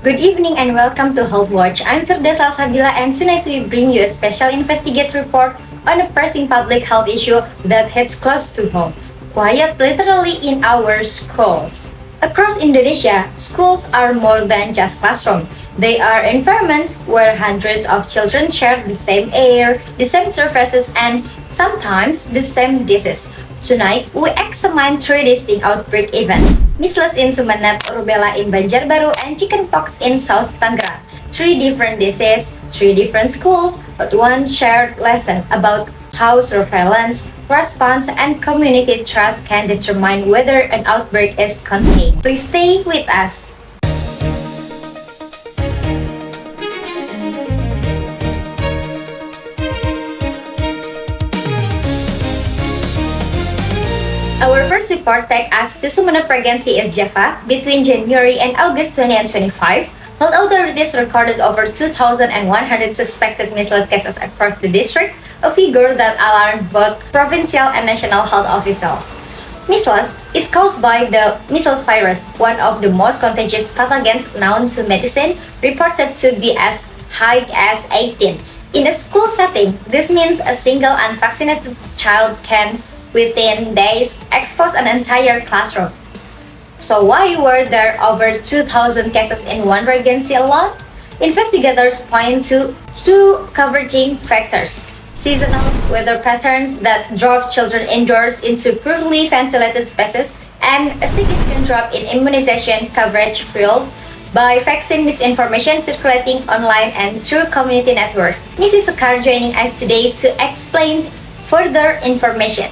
Good evening and welcome to Health Watch. I'm Firda Salsabila and tonight we bring you a special investigative report on a pressing public health issue that hits close to home. Quiet literally in our schools. Across Indonesia, schools are more than just classrooms. They are environments where hundreds of children share the same air, the same surfaces, and sometimes the same dishes. Tonight, we examine three distinct outbreak events. Measles in Sumeneb, Rubella in Banjarbaru, and chickenpox in South Tangerang. Three different diseases, three different schools, but one shared lesson about how surveillance, response, and community trust can determine whether an outbreak is contained. Please stay with us. Our first report takes us to Sumeneb Regency East Java between January and August 2025. Health authorities recorded over 2,100 suspected measles cases across the district, a figure that alarmed both provincial and national health officials. Measles is caused by the measles virus, one of the most contagious pathogens known to medicine, reported to be as high as 18. In a school setting, this means a single unvaccinated child can within days expose an entire classroom. So why were there over 2,000 cases in one regency alone? Investigators point to two converging factors: seasonal weather patterns that drove children indoors into poorly ventilated spaces and a significant drop in immunization coverage fueled by vaccine misinformation circulating online and through community networks. Mrs. Sekar joining us today to explain further information.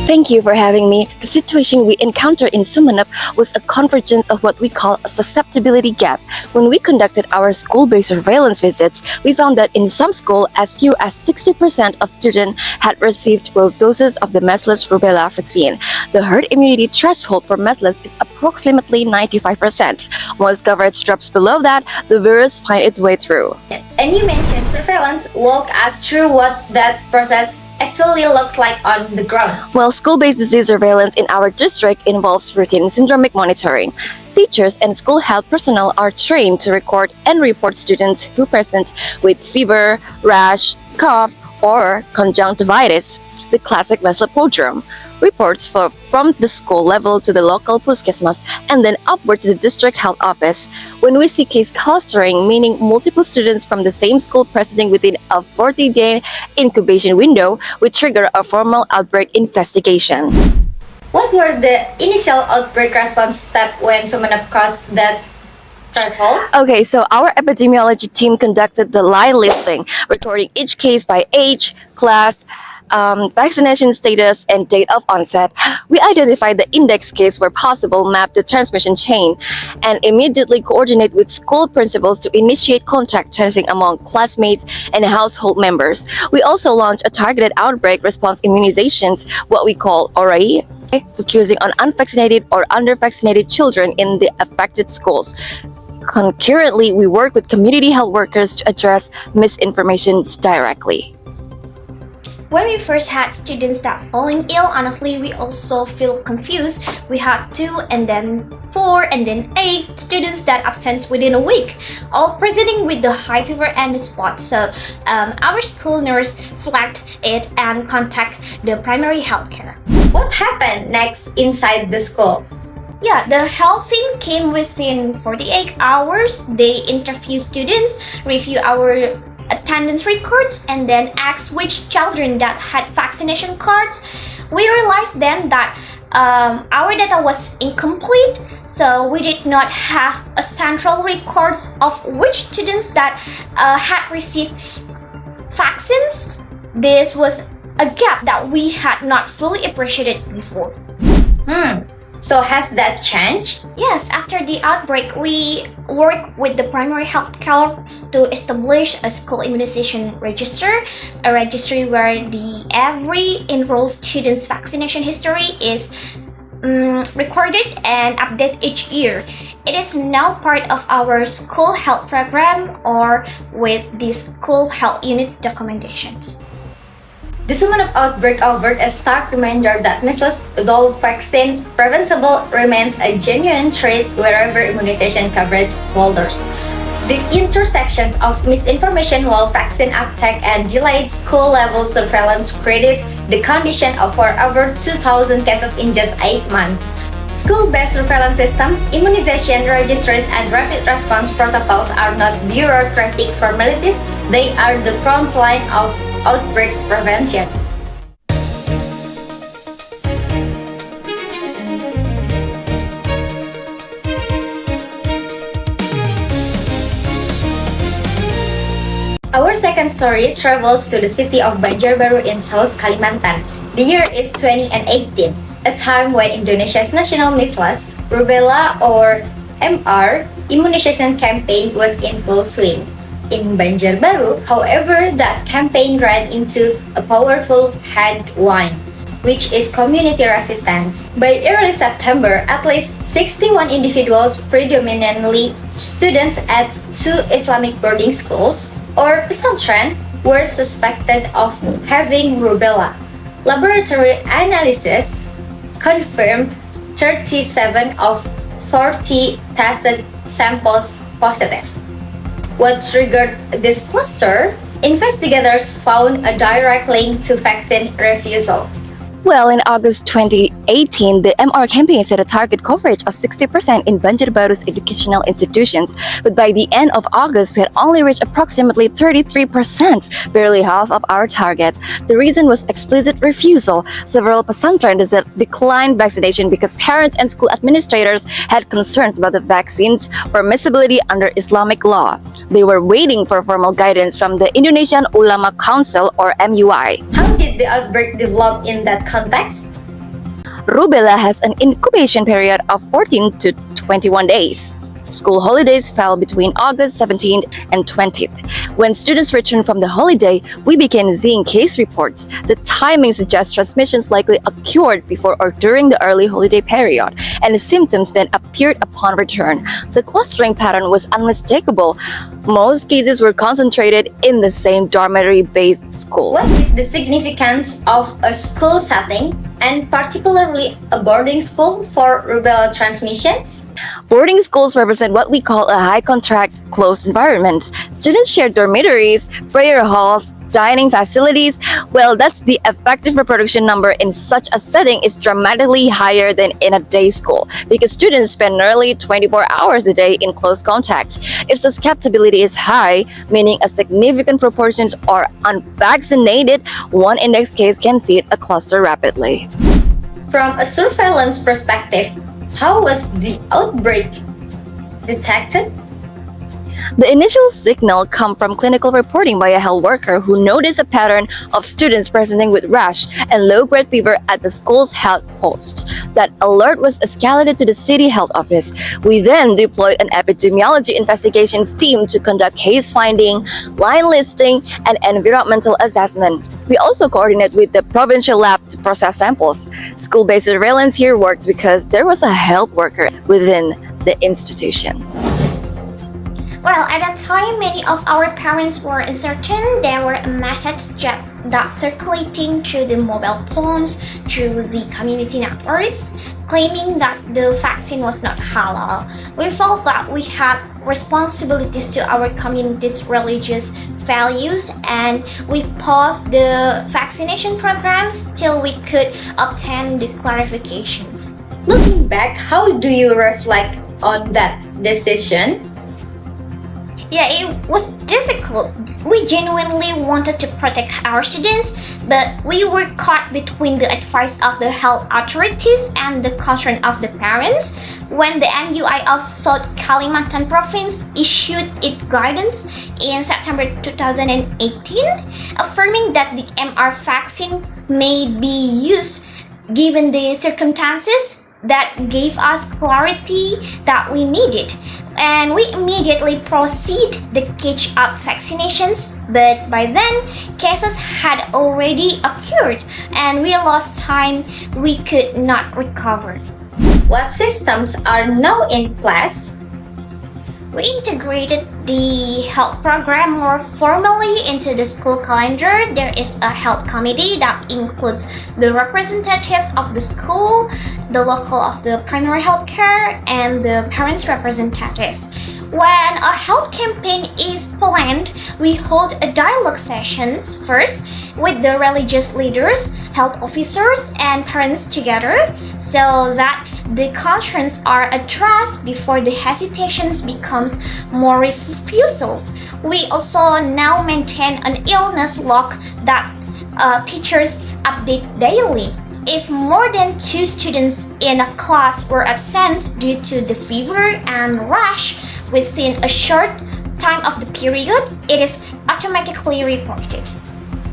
Thank you for having me. The situation we encountered in Sumeneb was a convergence of what we call a susceptibility gap. When we conducted our school-based surveillance visits, we found that in some schools, as few as 60% of students had received both doses of the measles rubella vaccine. The herd immunity threshold for measles is approximately 95%. Once coverage drops below that, the virus finds its way through. And you mentioned surveillance. Walk us through what that process actually looks like on the ground. Well, school-based disease surveillance in our district involves routine syndromic monitoring. Teachers and school health personnel are trained to record and report students who present with fever, rash, cough, or conjunctivitis, the classic measles prodrome. Reports from the school level to the local puskesmas and then upward to the district health office. When we see case clustering, meaning multiple students from the same school presenting within a 40-day incubation window, we trigger a formal outbreak investigation. What were the initial outbreak response steps when Sumeneb crossed that threshold? Okay, so our epidemiology team conducted the line listing, recording each case by age, class, vaccination status, and date of onset. We identified the index case where possible, mapped the transmission chain, and immediately coordinate with school principals to initiate contact tracing among classmates and household members. We also launched a targeted outbreak response immunizations, what we call ORAI, focusing on unvaccinated or undervaccinated children in the affected schools. Concurrently, we work with community health workers to address misinformation directly. When we first had students that falling ill, honestly, we also feel confused. We had 2 and then 4 and then 8 students that absent within a week, all presenting with the high fever and the spots. So our school nurse flagged it and contact the primary health care. What happened next inside the school? Yeah, the health team came within 48 hours. They interview students, review our attendance records, and then asked which children that had vaccination cards. We realized then that our data was incomplete, so we did not have a central records of which students that had received vaccines. This was a gap that we had not fully appreciated before. So has that changed? Yes, after the outbreak, we work with the primary health care to establish a school immunization register, a registry where every enrolled student's vaccination history is recorded and updated each year. It is now part of our school health program or with the school health unit documentations. The summon of outbreak offered a stark reminder that measles, though vaccine preventable, remains a genuine threat wherever immunization coverage wanders. The intersections of misinformation, low vaccine uptake, and delayed school-level surveillance created the condition for over 2,000 cases in just 8 months. School-based surveillance systems, immunization registries, and rapid response protocols are not bureaucratic formalities, they are the front line of outbreak prevention. Our second story travels to the city of Banjarbaru in South Kalimantan. The year is 2018, a time when Indonesia's national measles, rubella or MR immunization campaign was in full swing. In Banjarbaru, however, that campaign ran into a powerful headwind, which is community resistance. By early September, at least 61 individuals, predominantly students at 2 Islamic boarding schools, or pesantren, were suspected of having rubella. Laboratory analysis confirmed 37 of 40 tested samples positive. What triggered this cluster? Investigators found a direct link to vaccine refusal. Well, in August 2018, the MR campaign set a target coverage of 60% in Banjarbaru's educational institutions, but by the end of August, we had only reached approximately 33%, barely half of our target. The reason was explicit refusal. Several pesantren declined vaccination because parents and school administrators had concerns about the vaccine's permissibility under Islamic law. They were waiting for formal guidance from the Indonesian Ulama Council, or MUI. How did the outbreak develop in that context? Rubella has an incubation period of 14 to 21 days. School holidays fell between August 17th and 20th. When students returned from the holiday, we began seeing case reports. The timing suggests transmissions likely occurred before or during the early holiday period, and the symptoms then appeared upon return. The clustering pattern was unmistakable. Most cases were concentrated in the same dormitory-based school. What is the significance of a school setting, and particularly a boarding school, for rubella transmission? Boarding schools represent what we call a high-contract, closed environment. Students share dormitories, prayer halls, dining facilities. Well, that's the effective reproduction number in such a setting is dramatically higher than in a day school because students spend nearly 24 hours a day in close contact. If susceptibility is high, meaning a significant proportion are unvaccinated, one index case can seed a cluster rapidly. From a surveillance perspective, how was the outbreak detected? The initial signal come from clinical reporting by a health worker who noticed a pattern of students presenting with rash and low-grade fever at the school's health post. That alert was escalated to the city health office. We then deployed an epidemiology investigations team to conduct case finding, line listing, and environmental assessment. We also coordinate with the provincial lab to process samples. School-based surveillance here works because there was a health worker within the institution. Well, at that time, many of our parents were uncertain. There were a message that circulating through the mobile phones, through the community networks, claiming that the vaccine was not halal. We felt that we had responsibilities to our community's religious values, and we paused the vaccination programs till we could obtain the clarifications. Looking back, how do you reflect on that decision? Yeah, it was difficult. We genuinely wanted to protect our students, but we were caught between the advice of the health authorities and the concern of the parents. When the MUI of South Kalimantan Province issued its guidance in September 2018, affirming that the MR vaccine may be used given the circumstances, that gave us clarity that we needed. and we immediately proceed the catch-up vaccinations, but by then cases had already occurred and we lost time we could not recover. What systems are now in place? We integrated the health program more formally into the school calendar. There is a health committee that includes the representatives of the school, the local of the primary health care, and the parents' representatives. When a health campaign is planned, we hold a dialogue sessions first with the religious leaders, health officers, and parents together so that the concerns are addressed before the hesitations becomes more refusals. We also now maintain an illness log that teachers update daily. If more than 2 students in a class were absent due to the fever and rash within a short time of the period, it is automatically reported.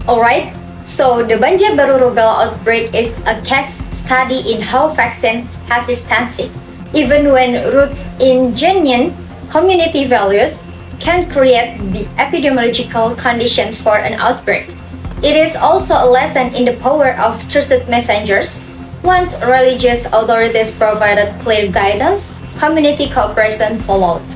Alright, so the Banjarbaru rubella outbreak is a case study in how vaccine hesitancy, even when rooted in genuine community values, can create the epidemiological conditions for an outbreak. It is also a lesson in the power of trusted messengers. Once religious authorities provided clear guidance, community cooperation followed.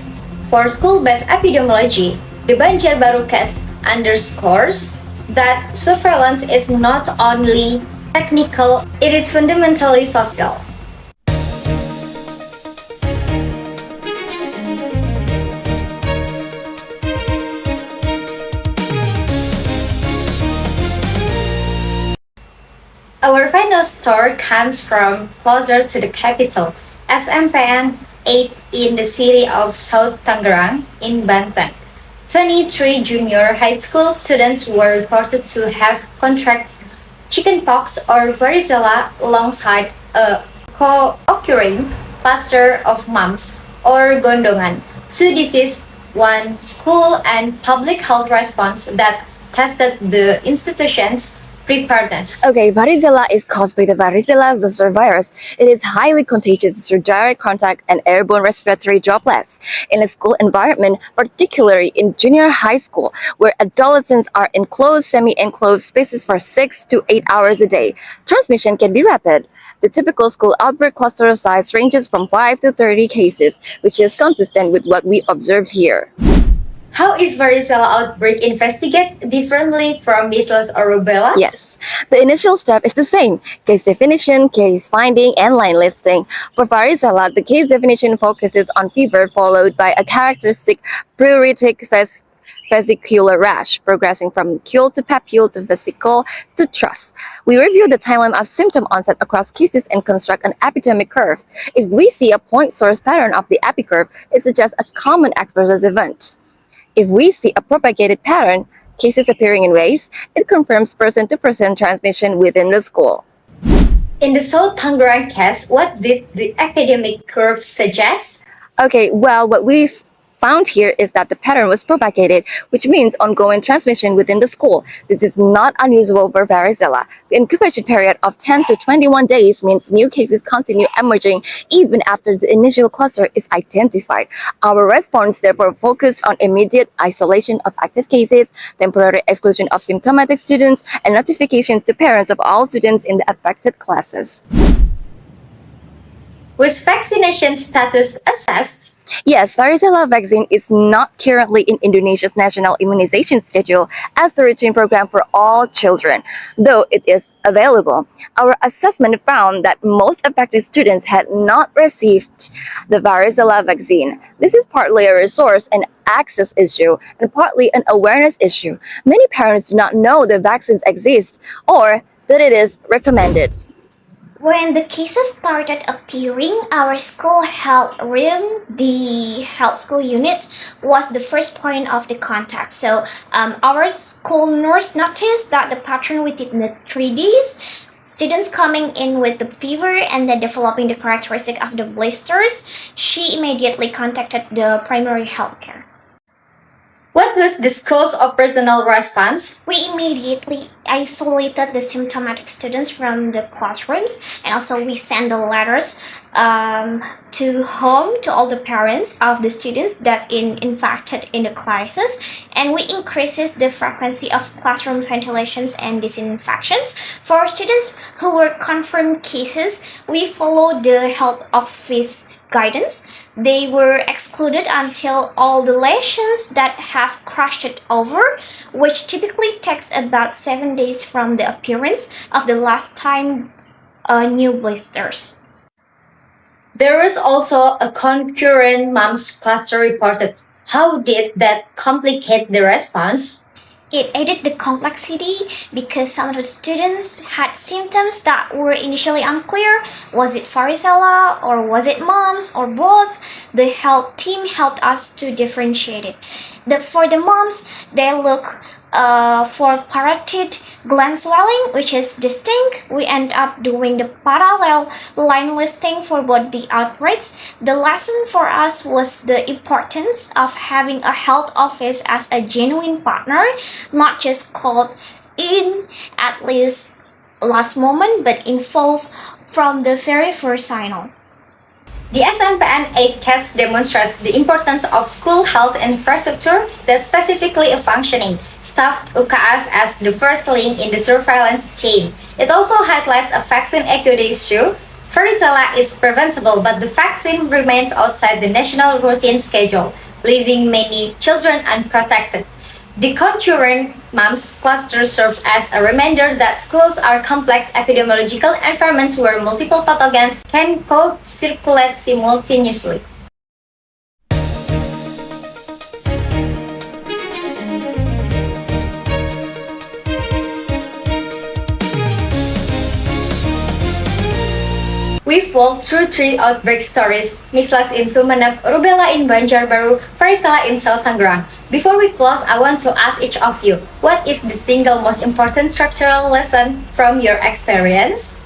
For school-based epidemiology, the Banjarbaru case underscores that surveillance is not only technical, it is fundamentally social. Our final story comes from closer to the capital, SMPN 8 in the city of South Tangerang in Banten. 23 junior high school students were reported to have contracted chickenpox or varicella alongside a co-occurring cluster of mumps or gondongan, 2 diseases, 1 school and public health response that tested the institution's preparedness. Okay, varicella is caused by the varicella zoster virus. It is highly contagious through direct contact and airborne respiratory droplets. In a school environment, particularly in junior high school, where adolescents are in closed, semi-enclosed spaces for 6 to 8 hours a day, transmission can be rapid. The typical school outbreak cluster size ranges from 5 to 30 cases, which is consistent with what we observed here. How is varicella outbreak investigated differently from measles or rubella? Yes, the initial step is the same: case definition, case finding, and line listing. For varicella, the case definition focuses on fever followed by a characteristic pruritic vesicular rash, progressing from macule to papule to vesicle to truss. We review the timeline of symptom onset across cases and construct an epidemic curve. If we see a point source pattern of the epicurve, it suggests a common exposure event. If we see a propagated pattern, cases appearing in waves, it confirms person-to-person transmission within the school. In the South Tangerang case, what did the epidemic curve suggest? Okay, well, what we found here is that the pattern was propagated, which means ongoing transmission within the school. This is not unusual for varicella. The incubation period of 10 to 21 days means new cases continue emerging even after the initial cluster is identified. Our response therefore focused on immediate isolation of active cases, temporary exclusion of symptomatic students, and notifications to parents of all students in the affected classes. Was vaccination status assessed? Yes, varicella vaccine is not currently in Indonesia's national immunization schedule as the routine program for all children, though it is available. Our assessment found that most affected students had not received the varicella vaccine. This is partly a resource and access issue and partly an awareness issue. Many parents do not know the vaccines exist or that it is recommended. When the cases started appearing, our school health room, the health school unit, was the first point of the contact. So our school nurse noticed that the pattern within the 3 days, students coming in with the fever and then developing the characteristic of the blisters, she immediately contacted the primary health care. What was the school's operational response? We immediately isolated the symptomatic students from the classrooms, and also we sent the letters to home to all the parents of the students that infected in the classes, and we increases the frequency of classroom ventilations and disinfections. For students who were confirmed cases, we follow the health office guidance. They were excluded until all the lesions that have crushed over, which typically takes about 7 days from the appearance of the last time new blisters. There was also a concurrent mumps cluster reported. How did that complicate the response? It added the complexity because some of the students had symptoms that were initially unclear. Was it varicella or was it mumps or both? The health team helped us to differentiate it. For the mumps, they look for parotid gland swelling, which is distinct. We end up doing the parallel line listing for both the outbreaks. The lesson for us was the importance of having a health office as a genuine partner, not just called in at least last moment, but involved from the very first signal. The SMPN-8 case demonstrates the importance of school health infrastructure that specifically a functioning, staffed UKS as the first link in the surveillance chain. It also highlights a vaccine equity issue. Varicella is preventable, but the vaccine remains outside the national routine schedule, leaving many children unprotected. The concurrent mumps cluster serves as a reminder that schools are complex epidemiological environments where multiple pathogens can co-circulate simultaneously. We've walked through 3 outbreak stories: Measles in Sumeneb, Rubella in Banjarbaru, Varicella in South Tangerang. Before we close, I want to ask each of you, what is the single most important structural lesson from your experience?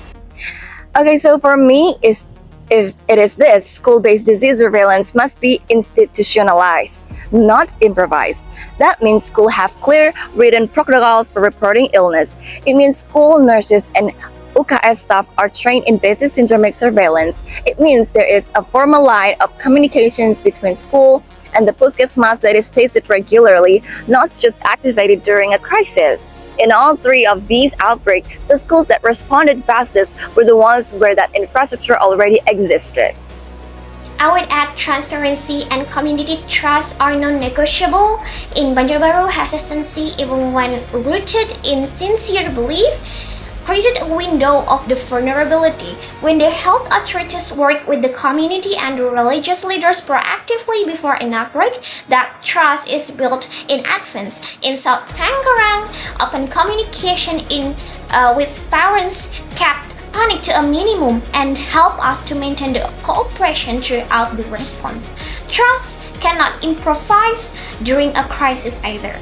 Okay, so for me, if it is this, school-based disease surveillance must be institutionalized, not improvised. That means school have clear, written protocols for reporting illness. It means school nurses and UKS staff are trained in basic syndromic surveillance. It means there is a formal line of communications between school and the Puskesmas that is tested regularly, not just activated during a crisis. In all 3 of these outbreaks, the schools that responded fastest were the ones where that infrastructure already existed. I would add transparency and community trust are non-negotiable. In Banjarbaru, hesitancy, even when rooted in sincere belief, created a window of the vulnerability. When the health authorities work with the community and the religious leaders proactively before an outbreak, that trust is built in advance. In South Tangerang, open communication with parents kept panic to a minimum and help us to maintain the cooperation throughout the response. Trust cannot improvise during a crisis either.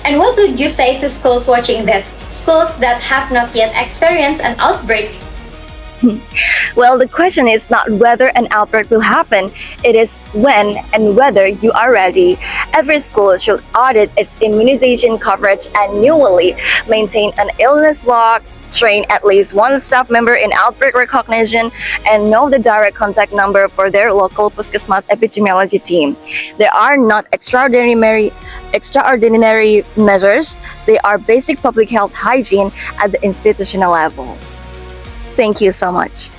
And what would you say to schools watching this? Schools that have not yet experienced an outbreak? Well, the question is not whether an outbreak will happen, it is when and whether you are ready. Every school should audit its immunization coverage annually, maintain an illness log, train at least 1 staff member in outbreak recognition, and know the direct contact number for their local Puskesmas epidemiology team. There are not extraordinary measures, they are basic public health hygiene at the institutional level. Thank you so much.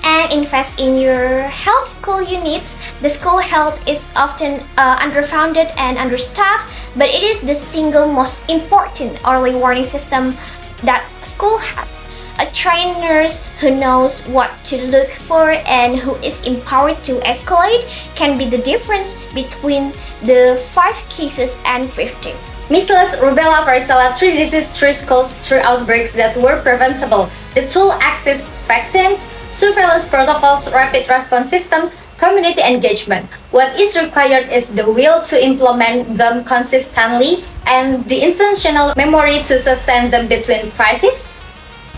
And invest in your health school units. The school health is often underfunded and understaffed, but it is the single most important early warning system that school has. A trained nurse who knows what to look for and who is empowered to escalate can be the difference between the 5 cases and 50. Measles, Rubella, Varicella, 3 diseases, 3 schools, 3 outbreaks that were preventable. The tool access vaccines, surveillance protocols, rapid response systems, community engagement. What is required is the will to implement them consistently and the institutional memory to sustain them between crises.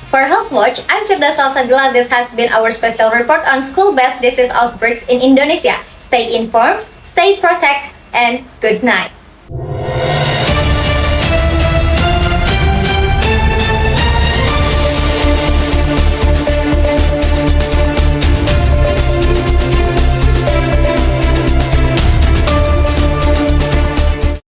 For Health Watch, I'm Firda Salsabila. This has been our special report on school-based disease outbreaks in Indonesia. Stay informed, stay protected, and good night.